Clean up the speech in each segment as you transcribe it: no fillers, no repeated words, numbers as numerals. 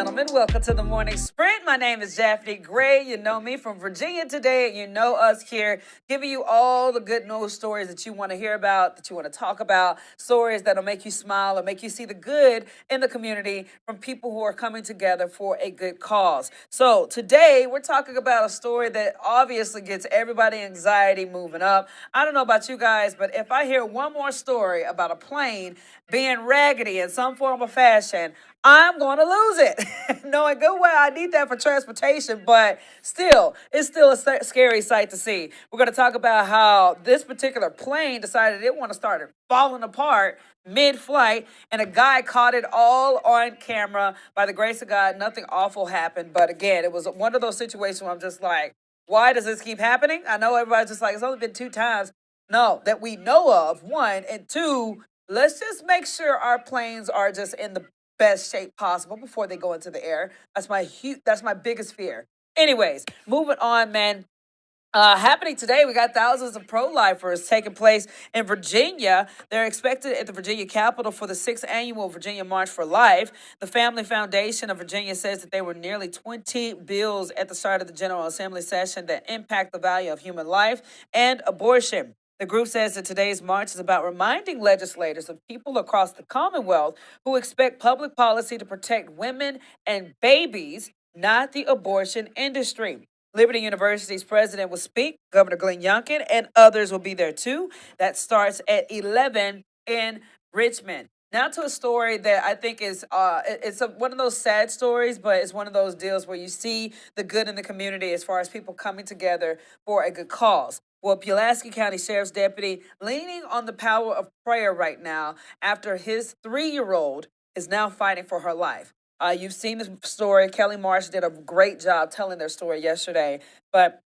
gentlemen, welcome to the Morning Sprint. My name is Daphne Gray. You know me from Virginia today. You know us here, giving you all the good news stories that you want to hear about, that you want to talk about, stories that'll make you smile or make you see the good in the community from people who are coming together for a good cause. So today we're talking about a story that obviously gets everybody anxiety moving up. I don't know about you guys, but if I hear one more story about a plane being raggedy in some form or fashion, I'm going to lose it. Knowing good well, I need that for transportation, but still, it's still a scary sight to see. We're going to talk about how this particular plane decided it want to start falling apart mid-flight, and a guy caught it all on camera. By the grace of God, nothing awful happened, but again, it was one of those situations where I'm just like, why does this keep happening? I know everybody's just like, it's only been 2 times. No, that we know of, one, and two, let's just make sure our planes are just in the best shape possible before they go into the air. That's my biggest fear. Anyways, moving on, man. Happening today, we got thousands of pro-lifers taking place in Virginia. They're expected at the Virginia Capitol for the 6th annual Virginia March for Life. The Family Foundation of Virginia says that there were nearly 20 bills at the start of the General Assembly session that impact the value of human life and abortion. The group says that today's march is about reminding legislators of people across the Commonwealth who expect public policy to protect women and babies, not the abortion industry. Liberty University's president will speak, Governor Glenn Youngkin, and others will be there too. That starts at 11 in Richmond. Now to a story that I think is one of those sad stories, but it's one of those deals where you see the good in the community as far as people coming together for a good cause. Well, Pulaski County Sheriff's Deputy leaning on the power of prayer right now after his 3-year-old is now fighting for her life. You've seen the story. Kelly Marsh did a great job telling their story yesterday. But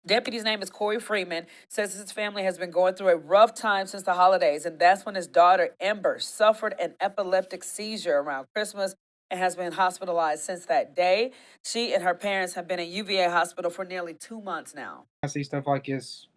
deputy's name is Corey Freeman, says his family has been going through a rough time since the holidays, and that's when his daughter, Ember, suffered an epileptic seizure around Christmas and has been hospitalized since that day. She and her parents have been in UVA hospital for nearly 2 months now. I see stuff like this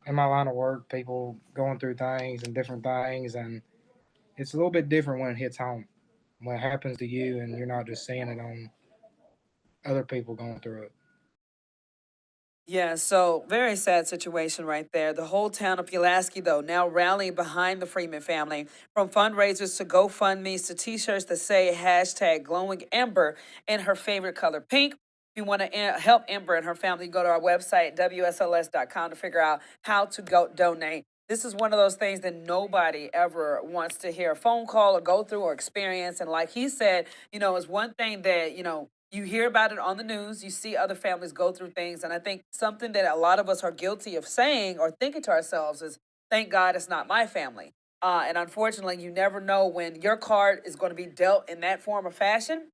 in my line of work, people going through things and different things, and it's a little bit different when it hits home. When it happens to you and you're not just seeing it on other people going through it. Yeah, so very sad situation right there. The whole town of Pulaski, though, now rallying behind the Freeman family, from fundraisers to GoFundMe's to T-shirts that say hashtag glowing Ember in her favorite color, pink. If you want to help Ember and her family, go to our website, WSLS.com, to figure out how to go donate. This is one of those things that nobody ever wants to hear a phone call or go through or experience. And like he said, it's one thing that, you hear about it on the news, you see other families go through things. And I think something that a lot of us are guilty of saying or thinking to ourselves is, thank God it's not my family. And unfortunately, you never know when your card is going to be dealt in that form or fashion.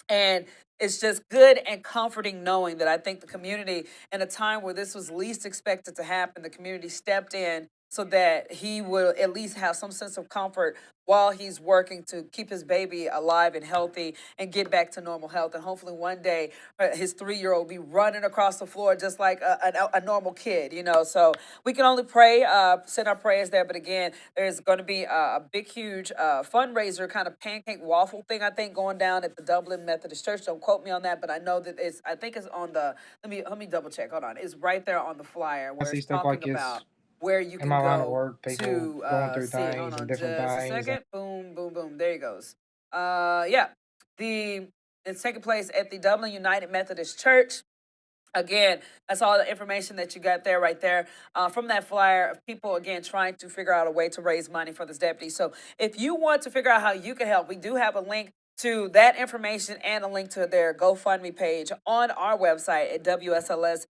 And it's just good and comforting knowing that I think the community, in a time where this was least expected to happen, the community stepped in so that he will at least have some sense of comfort while he's working to keep his baby alive and healthy and get back to normal health. And hopefully one day his 3-year-old will be running across the floor just like a normal kid. So we can only pray, send our prayers there. But again, there's going to be a big, huge fundraiser kind of pancake waffle thing, I think, going down at the Dublin Methodist Church. Don't quote me on that, but I know that I think it's on the, let me double check. Hold on. It's right there on the flyer I where see it's stuff like talking this about where you in can my line of go work, people to going through see it. Hold things and on different just a things. second. Boom, boom, boom. There he goes. Yeah. It's taking place at the Dublin United Methodist Church. Again, that's all the information that you got there, right there, from that flyer of people, again, trying to figure out a way to raise money for this deputy. So if you want to figure out how you can help, we do have a link to that information and a link to their GoFundMe page on our website at WSLS.com.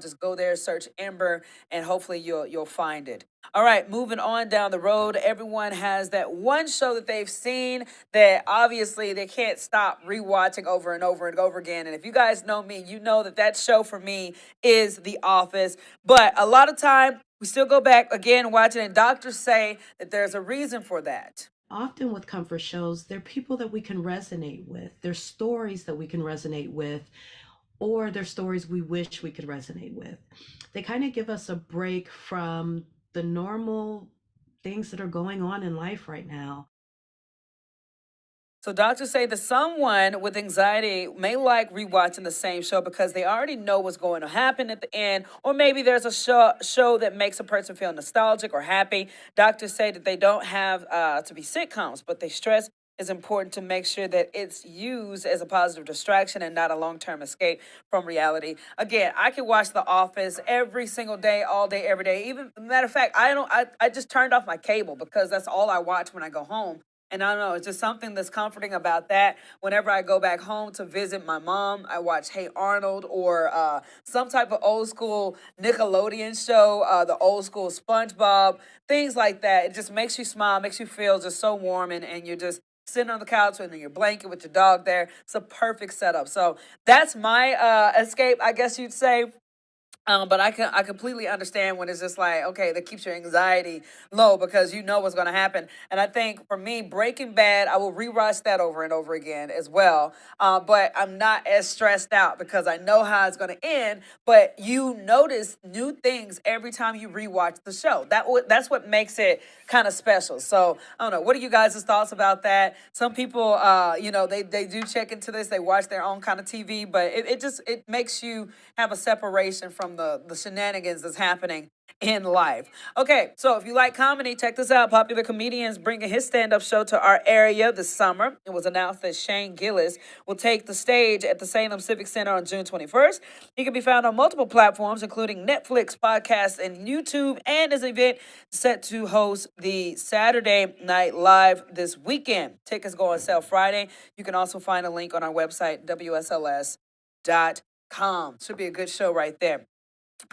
Just go there, search Ember, and hopefully you'll find it. All right, moving on down the road. Everyone has that one show that they've seen that obviously they can't stop rewatching over and over and over again. And if you guys know me, you know that show for me is The Office. But a lot of time we still go back again watching, and doctors say that there's a reason for that. Often with comfort shows, they're people that we can resonate with. They're stories that we can resonate with, or they're stories we wish we could resonate with. They kind of give us a break from the normal things that are going on in life right now. So doctors say that someone with anxiety may like rewatching the same show because they already know what's going to happen at the end, or maybe there's a show that makes a person feel nostalgic or happy. Doctors say that they don't have to be sitcoms, but they stress it's important to make sure that it's used as a positive distraction and not a long-term escape from reality. Again, I can watch The Office every single day, all day, every day. Even matter of fact, I don't. I just turned off my cable because that's all I watch when I go home. And I don't know, it's just something that's comforting about that. Whenever I go back home to visit my mom, I watch Hey Arnold or some type of old school Nickelodeon show, the old school SpongeBob, things like that. It just makes you smile, makes you feel just so warm, and you're just sitting on the couch in your blanket with your dog there. It's a perfect setup. So that's my escape, I guess you'd say. But I completely understand when it's just like, okay, that keeps your anxiety low because you know what's going to happen. And I think for me, Breaking Bad, I will rewatch that over and over again as well. But I'm not as stressed out because I know how it's going to end. But you notice new things every time you rewatch the show. That's what makes it kind of special. So I don't know. What are you guys' thoughts about that? Some people, they do check into this. They watch their own kind of TV, but it makes you have a separation from the shenanigans that's happening in life. Okay, so if you like comedy, check this out. Popular comedians bringing his stand-up show to our area this summer. It was announced that Shane Gillis will take the stage at the Salem Civic Center on June 21st. He can be found on multiple platforms, including Netflix, podcasts, and YouTube, and his event set to host the Saturday Night Live this weekend. Tickets go on sale Friday. You can also find a link on our website, WSLS.com. Should be a good show right there.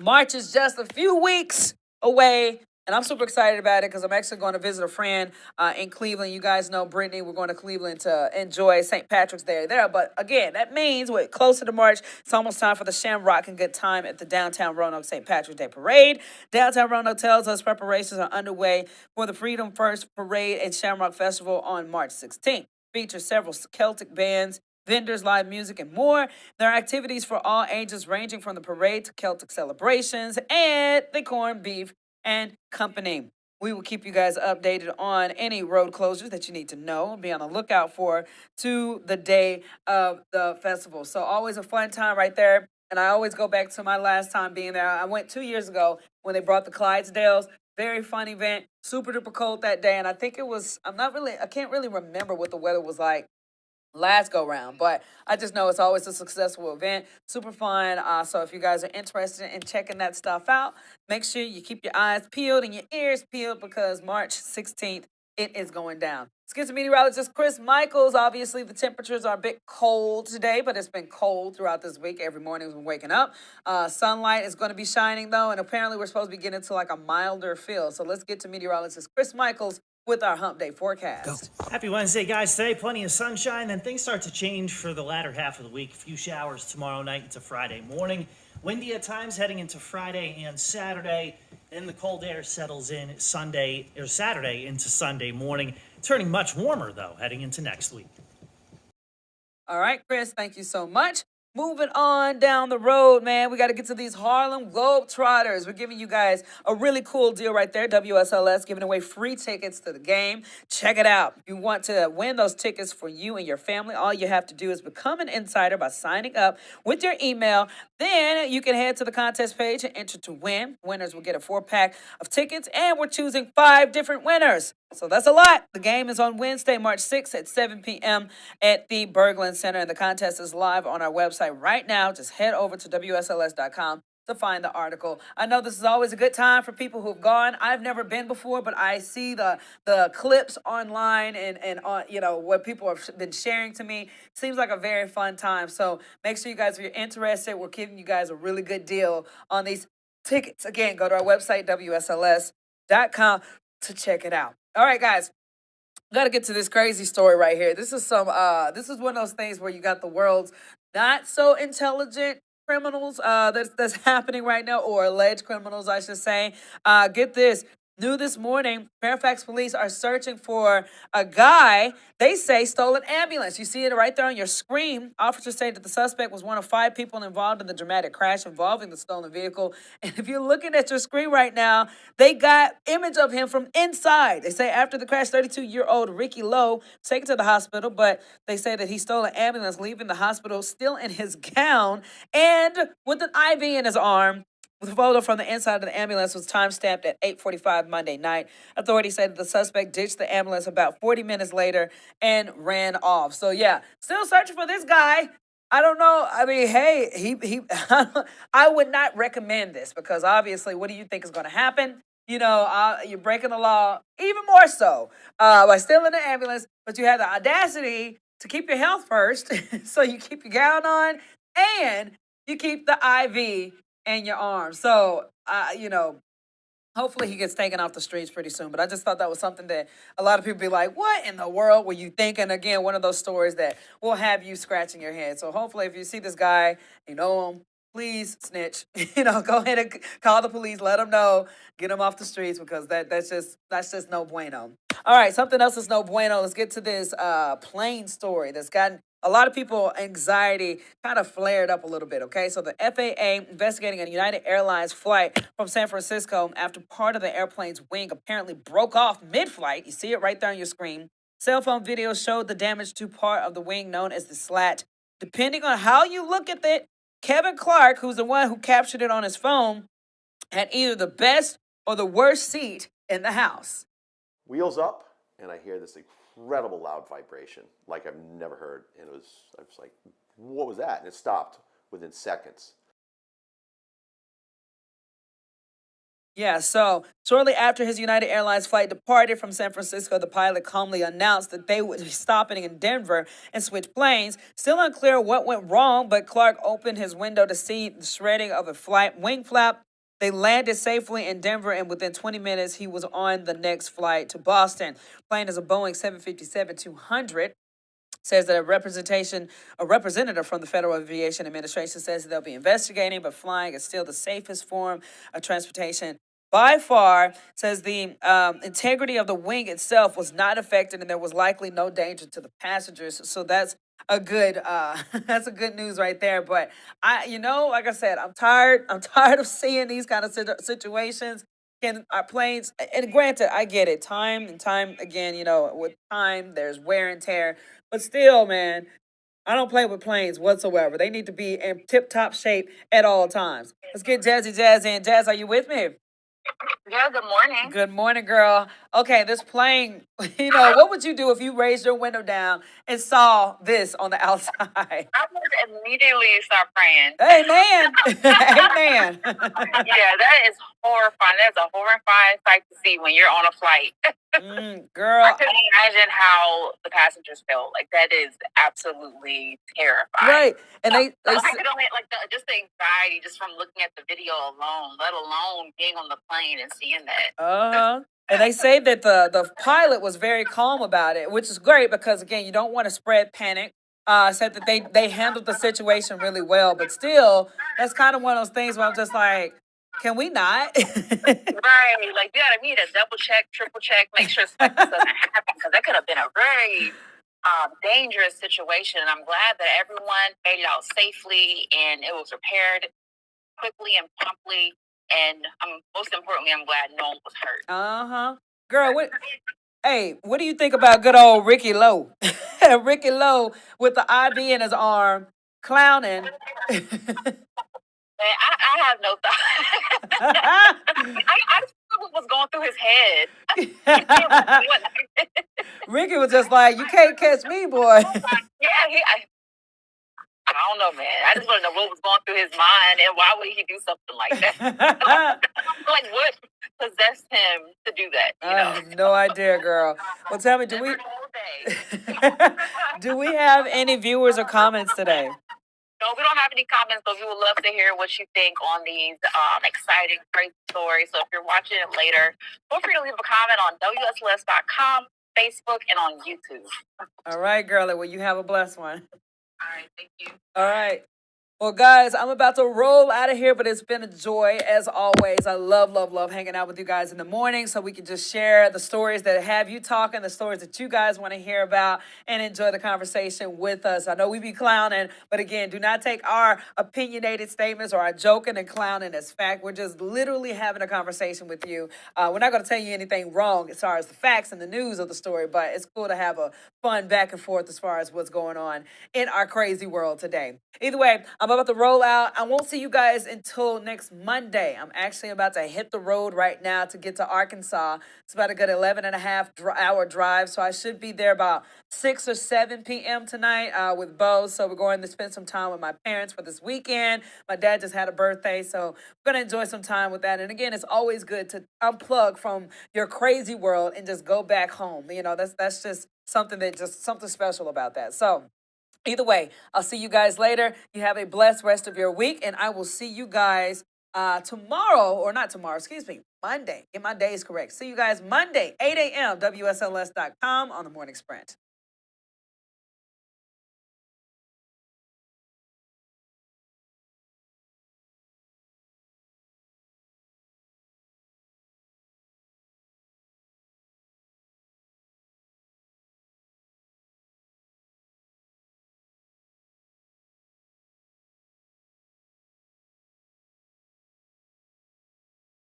March is just a few weeks away, and I'm super excited about it because I'm actually going to visit a friend in Cleveland. You guys know Brittany. We're going to Cleveland to enjoy St. Patrick's Day there. But again, that means we're closer to March. It's almost time for the Shamrock and Good Time at the Downtown Roanoke St. Patrick's Day Parade. Downtown Roanoke tells us preparations are underway for the Freedom First Parade and Shamrock Festival on March 16th. Features several Celtic bands, vendors, live music, and more. There are activities for all ages ranging from the parade to Celtic celebrations and the corned beef and company. We will keep you guys updated on any road closures that you need to know and be on the lookout for to the day of the festival. So always a fun time right there. And I always go back to my last time being there. I went 2 years ago when they brought the Clydesdales. Very fun event. Super duper cold that day. And I think I can't really remember what the weather was like last go round, but I just know it's always a successful event, super fun. So if you guys are interested in checking that stuff out, make sure you keep your eyes peeled and your ears peeled because March 16th it is going down. Let's get to meteorologist Chris Michaels. Obviously, the temperatures are a bit cold today, but it's been cold throughout this week. Every morning we're waking up. Sunlight is going to be shining, though, and apparently we're supposed to be getting to like a milder feel. So let's get to meteorologist Chris Michaels with our Hump Day forecast. Go. Happy Wednesday, guys. Today, plenty of sunshine. Then things start to change for the latter half of the week. A few showers tomorrow night into Friday morning. Windy at times heading into Friday and Saturday. Then the cold air settles in Saturday into Sunday morning. Turning much warmer, though, heading into next week. All right, Chris, thank you so much. Moving on down the road, man, we got to get to these Harlem Globetrotters. We're giving you guys a really cool deal right there. WSLS giving away free tickets to the game. Check it out. If you want to win those tickets for you and your family, all you have to do is become an insider by signing up with your email. Then you can head to the contest page and enter to win. Winners will get a 4-pack of tickets, and we're choosing 5 different winners. So that's a lot. The game is on Wednesday, March 6th at 7 p.m. at the Berglund Center, and the contest is live on our website right now. Just head over to WSLS.com to find the article. I know this is always a good time for people who've gone. I've never been before, but I see the clips online and on what people have been sharing to me. Seems like a very fun time. So make sure you guys, if you're interested, we're giving you guys a really good deal on these tickets. Again, go to our website, WSLS.com, to check it out. All right, guys. Got to get to this crazy story right here. This is one of those things where you got the world's not so intelligent criminals that's happening right now, or alleged criminals, I should say. Get this. New this morning, Fairfax police are searching for a guy they say stole an ambulance. You see it right there on your screen. Officers say that the suspect was one of 5 people involved in the dramatic crash involving the stolen vehicle. And if you're looking at your screen right now, they got image of him from inside. They say after the crash, 32-year-old Ricky Lowe was taken to the hospital, but they say that he stole an ambulance, leaving the hospital still in his gown and with an IV in his arm. The photo from the inside of the ambulance was time-stamped at 8:45 Monday night. Authorities said that the suspect ditched the ambulance about 40 minutes later and ran off. So yeah, still searching for this guy. I don't know. I mean, hey, he I would not recommend this because obviously, what do you think is going to happen? You're breaking the law even more so by stealing the ambulance, but you have the audacity to keep your health first, so you keep your gown on and you keep the IV in your arm. So, hopefully he gets taken off the streets pretty soon. But I just thought that was something that a lot of people be like, what in the world were you thinking? Again, one of those stories that will have you scratching your head. So hopefully if you see this guy, you know him, please snitch. Go ahead and call the police, let them know, get him off the streets because that's just no bueno. All right, something else is no bueno. Let's get to this plane story that's gotten a lot of people anxiety kind of flared up a little bit, okay? So the FAA investigating a United Airlines flight from San Francisco after part of the airplane's wing apparently broke off mid-flight. You see it right there on your screen. Cell phone video showed the damage to part of the wing known as the slat. Depending on how you look at it, Kevin Clark, who's the one who captured it on his phone, had either the best or the worst seat in the house. Wheels up, and I hear this incredible loud vibration like I've never heard. And I was like, what was that? And it stopped within seconds. Yeah, so shortly after his United Airlines flight departed from San Francisco, the pilot calmly announced that they would be stopping in Denver and switch planes. Still unclear what went wrong, but Clark opened his window to see the shredding of a flight wing flap. They landed safely in Denver, and within 20 minutes, he was on the next flight to Boston. Plane is a Boeing 757-200. Says that a representative from the Federal Aviation Administration says that they'll be investigating, but flying is still the safest form of transportation by far. Says the integrity of the wing itself was not affected, and there was likely no danger to the passengers. So that's a good that's a good news right there. But like I said, I'm tired of seeing these kind of situations. Can our planes, and granted, I get it, time and time again, with time there's wear and tear, but still, man, I don't play with planes whatsoever. They need to be in tip-top shape at all times. Let's get Jazz in. Jazz, are you with me? Yeah, good morning. Good morning, girl. Okay, this plane, what would you do if you raised your window down and saw this on the outside? I would immediately start praying. Amen. Amen. Yeah, that is horrifying. That's a horrifying sight to see when you're on a flight. Girl. I couldn't imagine how the passengers felt. Like, that is absolutely terrifying. Right. And they I could only, just the anxiety just from looking at the video alone, let alone being on the plane and seeing that. And they say that the pilot was very calm about it, which is great because, again, you don't want to spread panic. Said that they handled the situation really well, but still, that's kind of one of those things where I'm just like, can we not? Right. Like, we need to double check, triple check, make sure this doesn't happen, because that could have been a very dangerous situation. And I'm glad that everyone made it out safely and it was repaired quickly and promptly. And most importantly, I'm glad no one was hurt. Girl, what do you think about good old Ricky Lowe? Ricky Lowe with the IV in his arm, clowning. I have no thought. I just know what was going through his head. Ricky was just like, you can't catch me, boy. Yeah, I don't know, man. I just want to know what was going through his mind and why would he do something like that? Like, what possessed him to do that? I have no idea, girl. Well, tell me, do we have any viewers or comments today? No, we don't have any comments, but we would love to hear what you think on these exciting, crazy stories. So if you're watching it later, feel free to leave a comment on WSLS.com, Facebook, and on YouTube. All right, girlie. Well, you have a blessed one. All right, thank you. All right. Well, guys, I'm about to roll out of here, but it's been a joy as always. I love, love, love hanging out with you guys in the morning so we can just share the stories that have you talking, the stories that you guys want to hear about, and enjoy the conversation with us. I know we be clowning, but again, do not take our opinionated statements or our joking and clowning as fact. We're just literally having a conversation with you. We're not going to tell you anything wrong as far as the facts and the news of the story, but it's cool to have a fun back and forth as far as what's going on in our crazy world today. Either way, I'm about to roll out. I won't see you guys until next Monday. I'm actually about to hit the road right now to get to Arkansas. It's about a good 11 and a half hour drive, so I should be there about 6 or 7 p.m. tonight with Bo. So we're going to spend some time with my parents for this weekend. My dad just had a birthday, so we're going to enjoy some time with that. And again, it's always good to unplug from your crazy world and just go back home. You know, that's just something special about that. So either way, I'll see you guys later. You have a blessed rest of your week, and I will see you guys tomorrow, or not tomorrow, excuse me, Monday. Get my days correct. See you guys Monday, 8 a.m., WSLS.com on the Morning Sprint.